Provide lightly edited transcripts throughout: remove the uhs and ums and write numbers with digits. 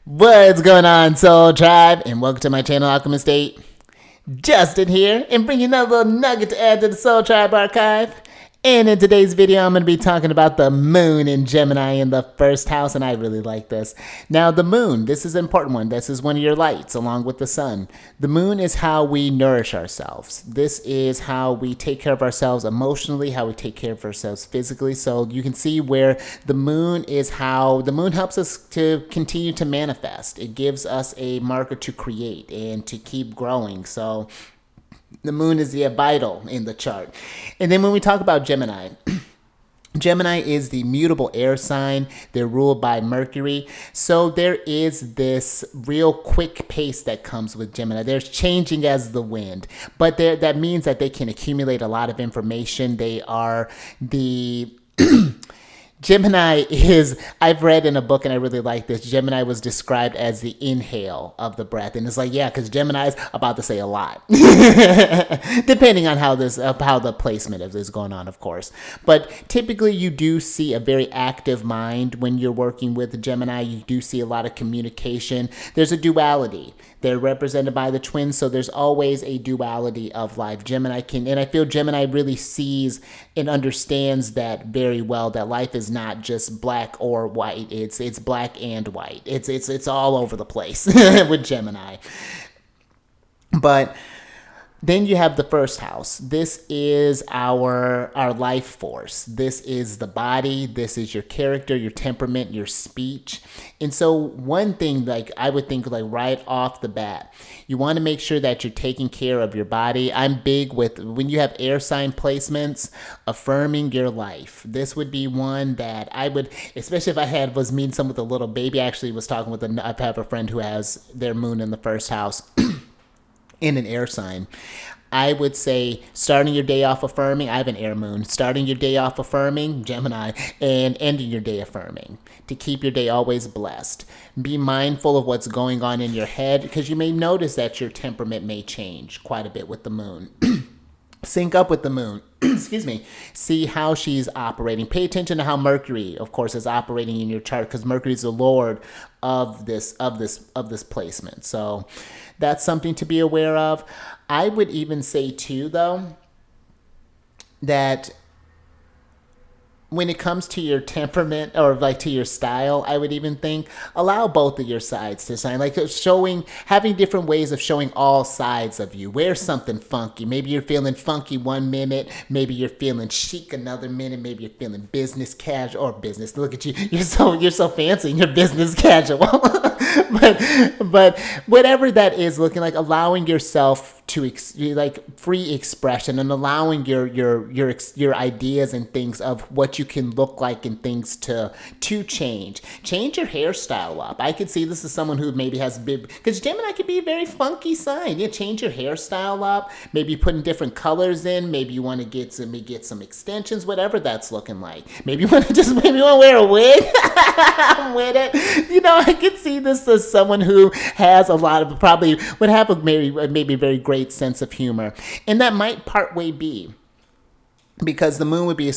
What's going on, Soul Tribe? And welcome to my channel, Alchemist. Justin here, and bringing another little nugget to add to the Soul Tribe archive. And in today's video, I'm going to be talking about the moon in Gemini in the first house, and I really like this. Now, the moon, this is an important one. This is one of your lights, along with the sun. The moon is how we nourish ourselves. This is how we take care of ourselves emotionally, how we take care of ourselves physically. So you can see where the moon is how the moon helps us to continue to manifest. It gives us a marker to create and to keep growing. So the moon is the vital in the chart. And then when we talk about Gemini, Gemini is the mutable air sign. They're ruled by Mercury. So there is this real quick pace that comes with Gemini. They're changing as the wind. But that means that they can accumulate a lot of information. They are the Gemini is, I've read in a book and I really like this, Gemini was described as the inhale of the breath. And it's like, yeah, because Gemini is about to say a lot. Depending on how the placement of this is going on, of course. But typically you do see a very active mind when you're working with Gemini. You do see a lot of communication. There's a duality. They're represented by the twins, so there's always a duality of life. Gemini can, and I feel Gemini really sees and understands that very well, that life is not just black or white. It's black and white. It's all over the place with Gemini. But then you have the first house. This is our life force. This is the body. This is your character, your temperament, your speech. And so one thing, like I would think, like right off the bat, you want to make sure that you're taking care of your body. I'm big with, when you have air sign placements, affirming your life. This would be one that I would, especially if I was meeting someone with a little baby. I actually was talking with I have a friend who has their moon in the first house. In an air sign, I would say starting your day off affirming. I have an air moon. Starting your day off affirming, Gemini, and ending your day affirming, to keep your day always blessed. Be mindful of what's going on in your head, because you may notice that your temperament may change quite a bit with the moon. Sync up with the moon. Excuse me. See how she's operating. Pay attention to how Mercury, of course, is operating in your chart, because Mercury is the lord of this placement. So that's something to be aware of. I would even say too, though, that when it comes to your temperament, or like to your style, I would even think allow both of your sides to shine. Like having different ways of showing all sides of you. Wear something funky. Maybe you're feeling funky one minute. Maybe you're feeling chic another minute. Maybe you're feeling business casual, or business. Look at you. You're so fancy. You're business casual. but whatever that is looking like, allowing yourself to like free expression, and allowing your ideas and things of what you can look like, and things to change your hairstyle up. I could see this as someone who maybe has big, because Gemini could be a very funky sign. Yeah, change your hairstyle up. Maybe putting different colors in. Maybe you want to get some extensions, whatever that's looking like. Maybe you want to wear a wig. I'm with it. You know, I could see this as someone who has a lot of, probably would have a maybe very great sense of humor, and that might partway be because the moon would be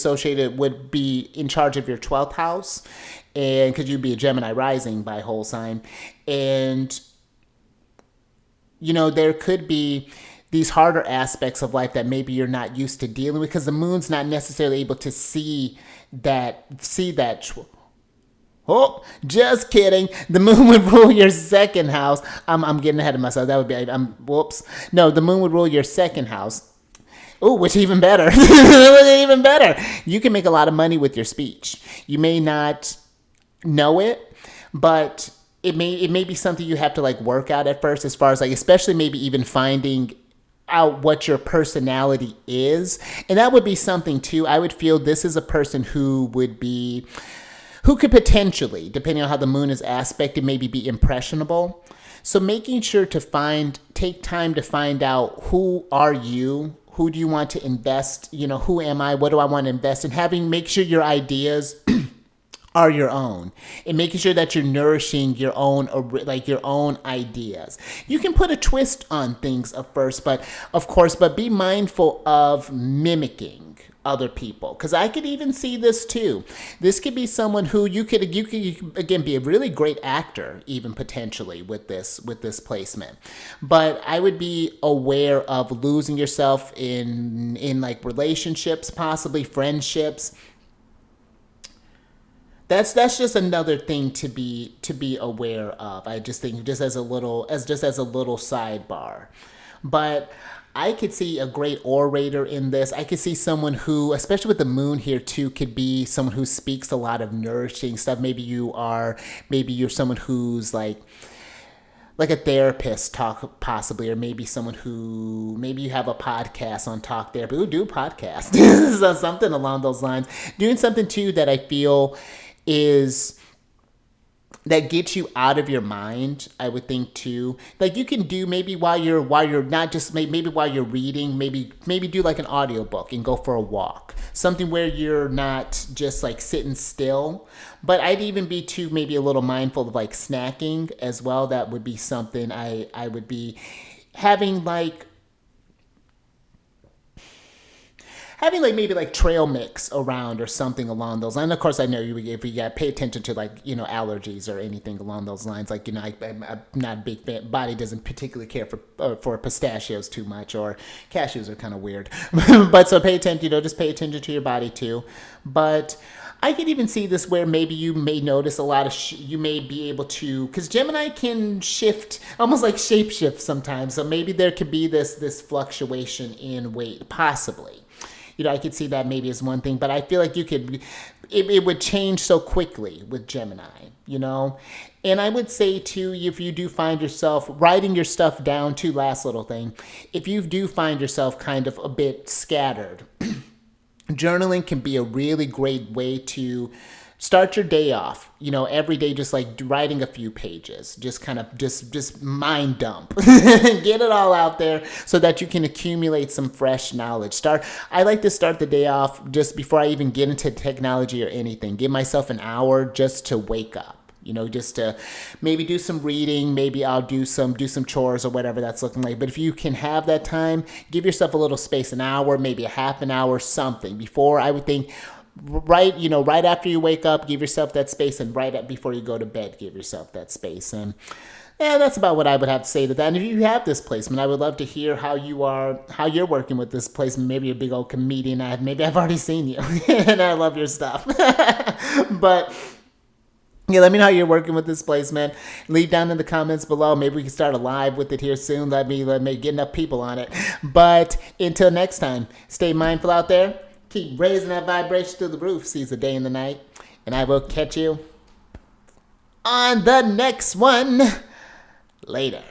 in charge of your 12th house, and because you'd be a Gemini rising by whole sign, and you know there could be these harder aspects of life that maybe you're not used to dealing with, because the moon's not necessarily able to see that. Oh, just kidding. The moon would rule your second house. I'm getting ahead of myself. That would be, whoops. No, the moon would rule your second house. Oh, which even better. Even better. You can make a lot of money with your speech. You may not know it, but it may be something you have to like work out at first, as far as like, especially maybe even finding out what your personality is. And that would be something too. I would feel this is a person who could potentially, depending on how the moon is aspected, maybe be impressionable. So making sure to take time to find out, who are you? Who do you want to invest? You know, who am I? What do I want to invest in? Make sure your ideas are your own, and making sure that you're nourishing your own ideas. You can put a twist on things at first, but be mindful of mimicking other people, because I could even see this too. This could be someone who you could again be a really great actor, even potentially with this placement. But I would be aware of losing yourself in like relationships, possibly friendships. That's just another thing to be aware of. I just think just as a little sidebar. But I could see a great orator in this. I could see someone who, especially with the moon here too, could be someone who speaks a lot of nourishing stuff. Maybe you're someone who's like a therapist, talk possibly, or maybe someone who, maybe you have a podcast on talk therapy. Who do podcasts? So something along those lines. Doing something too that I feel is that gets you out of your mind, I would think too. Like you can do maybe while you're not just maybe while you're reading, maybe do like an audiobook and go for a walk. Something where you're not just like sitting still. But I'd even be too maybe a little mindful of like snacking as well. That would be something I would be having like maybe like trail mix around or something along those lines. And of course, I know if you got pay attention to like allergies or anything along those lines. Like I'm not a big fan. Body doesn't particularly care for pistachios too much, or cashews are kind of weird. But so pay attention. Just pay attention to your body too. But I could even see this where maybe you may notice a lot of you may be able to, because Gemini can shift, almost like shapeshift sometimes. So maybe there could be this fluctuation in weight, possibly. I could see that maybe as one thing, but I feel like it would change so quickly with Gemini, And I would say too, if you do find yourself writing your stuff down too, last little thing, if you do find yourself kind of a bit scattered, journaling can be a really great way to start your day off, every day, just like writing a few pages, just kind of just mind dump, get it all out there so that you can accumulate some fresh knowledge. I like to start the day off just before I even get into technology or anything. Give myself an hour just to wake up. Just to maybe do some reading, maybe I'll do some chores or whatever that's looking like. But if you can have that time, give yourself a little space, an hour, maybe a half an hour, something before, I would think, right after you wake up, give yourself that space, and before you go to bed, give yourself that space. And yeah, that's about what I would have to say to that. And if you have this placement, I would love to hear how you're working with this placement. Maybe you're a big old comedian. Maybe I've already seen you and I love your stuff. But yeah, let me know how you're working with this placement. Leave down in the comments below. Maybe we can start a live with it here soon. Let me get enough people on it. But until next time, stay mindful out there. Keep raising that vibration through the roof. Seize the day and the night. And I will catch you on the next one. Later.